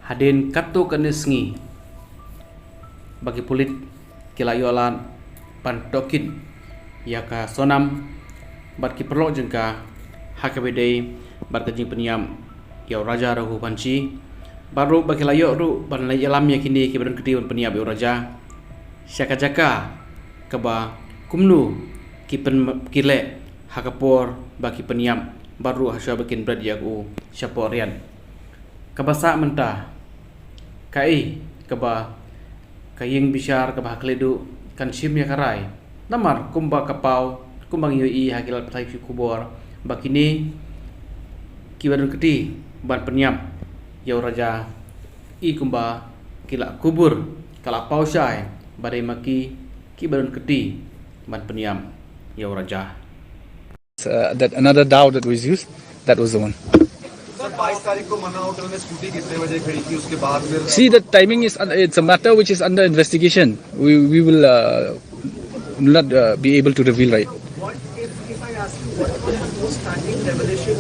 hadin kato kanisngi bagi pulit kila yolan pantokin iaka Sonam bat ki Paralok jengka hakabedei bat ka jingpyniap yau Raja Raghuvanshi baru bagi layo ru ban lay alam yakini ki badan kedi ban peniap yau raja syaka-jaka kaba kumnu ki pen kile hakapor bagi peniap baru hasya bikin brad yaku syaporian kabasa mentah kai kaba kaying bisyar kaba hakledu kan sim ya karai namar kumba kapau kumbang yoi hakilal patai kubur bakini kiwadun keti ban peniap yau raja i kumba kila kubur kala pausai badai maki kiwadun keti ban peniap yau raja. That another dao that was used, that was the one. See, the timing is it's a matter which is under investigation. We will not be able to reveal right. If I ask you, what was starting revelation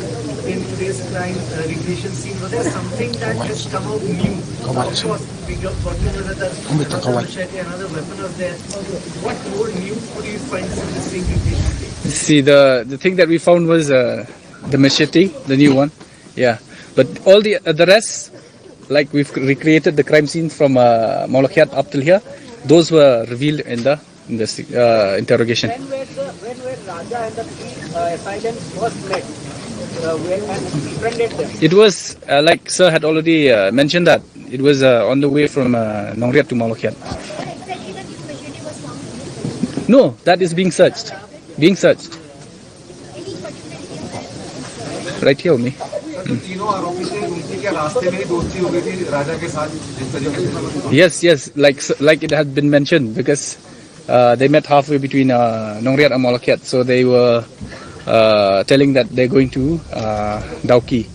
in today's crime recreation scene? Was there something that has come out new? Of course, we got to know that another machete, another weapon was there. What more new could you find in this recreation scene? See, the thing that we found was the machete, the new one. Yeah, but all the rest, like we've recreated the crime scene from Molokiat up till here, those were revealed in the interrogation. When were Raja and the three assailants first met? When befriended them? It was like Sir had already mentioned that it was on the way from Nongriat to Molokiat. Exactly that this machete was found. No, that is being searched. Being searched. Any particular area? Right here only. Yes, like it had been mentioned, because they met halfway between Nongriat and Molokiat, so they were telling that they're going to Dauki,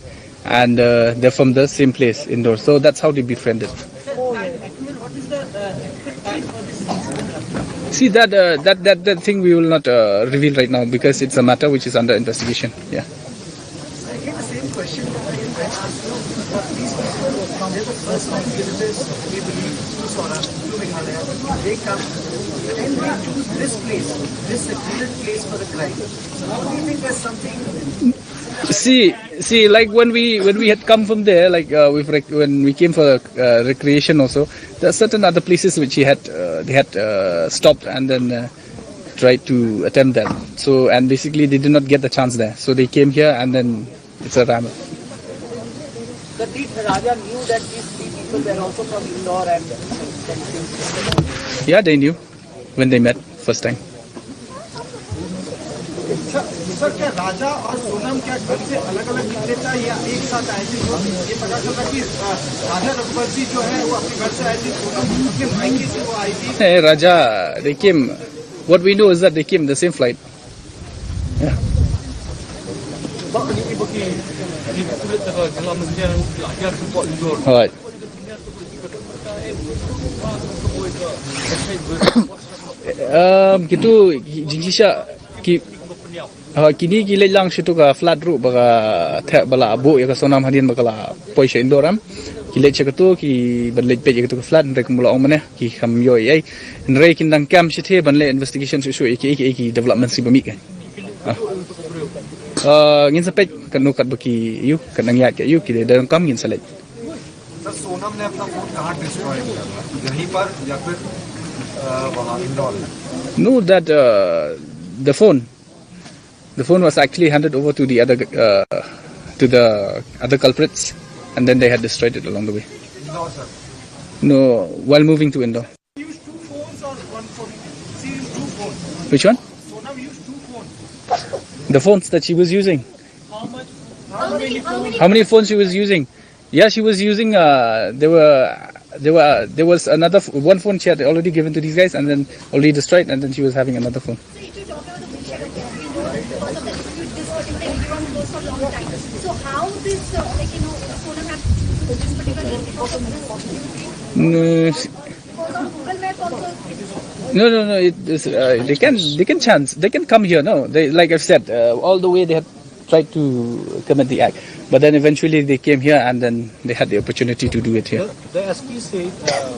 and they're from the same place indoors, so that's how they befriended. See, that thing we will not reveal right now, because it's a matter which is under investigation. Yeah. Again, the same question I asked you. These people, they're the first time visitors, we believe, to Sonam, to Meghalaya. They come and they choose this place, this secluded place for the crime. So how do you think there's something? See, like when we had come from there, like when we came for recreation also, there are certain other places which they had stopped and then tried to attempt that. So, and basically they did not get the chance there, so they came here, and then it's a ram. The Raja knew that these three people were also from Indore and Yeah, they knew when they met first time. Sir क्या राजा और सोनम क्या घर से अलग अलग निकले थे या एक साथ आए थे? ये पता चला कि राजा रघुवंशी जो है वो अपने घर से आए थे, सोनम अपने मायके से वो आई थी. Hey, Raja, they came. What we know is that they came the same flight. Yeah. Alright. Gitu jingisha kini gilay lang siya ka flat root baka bala abo ya ka Sonam hadin bakala poisya indoram kilay siya kato ki banlay pet ya kato ka flat nrek mula ong mana ki kamyo ay nrek kindang cam siya te banlay investigation susu iki development si bamik kan ngin sa pet kanukat baki yu kanang yak yu ki dalam kam ngin salet. Sir Sonam ने अपना phone कहाँ destroy किया था, यहीं पर या फिर वहाँ Indore? No, that the phone was actually handed over to the other culprits, and then they had destroyed it along the way. Indore sir. No, while moving to Indore. Used two phones or one phone? She used two phones. Which one? Sonam used two phones. The phones that she was using. How much? How many phones she was using? Yeah, she was using. There was another one phone she had already given to these guys, and then already destroyed, and then she was having another phone. So if you talk about the bullshit of this, we know because of the dispute, this particular everyone goes for a long time. So how this, Sonam have this particular because of No, Google Map also. no. They can come here. No, they, like I've said, all the way they had tried to commit the act. But then eventually they came here and then they had the opportunity to do it here. The SP said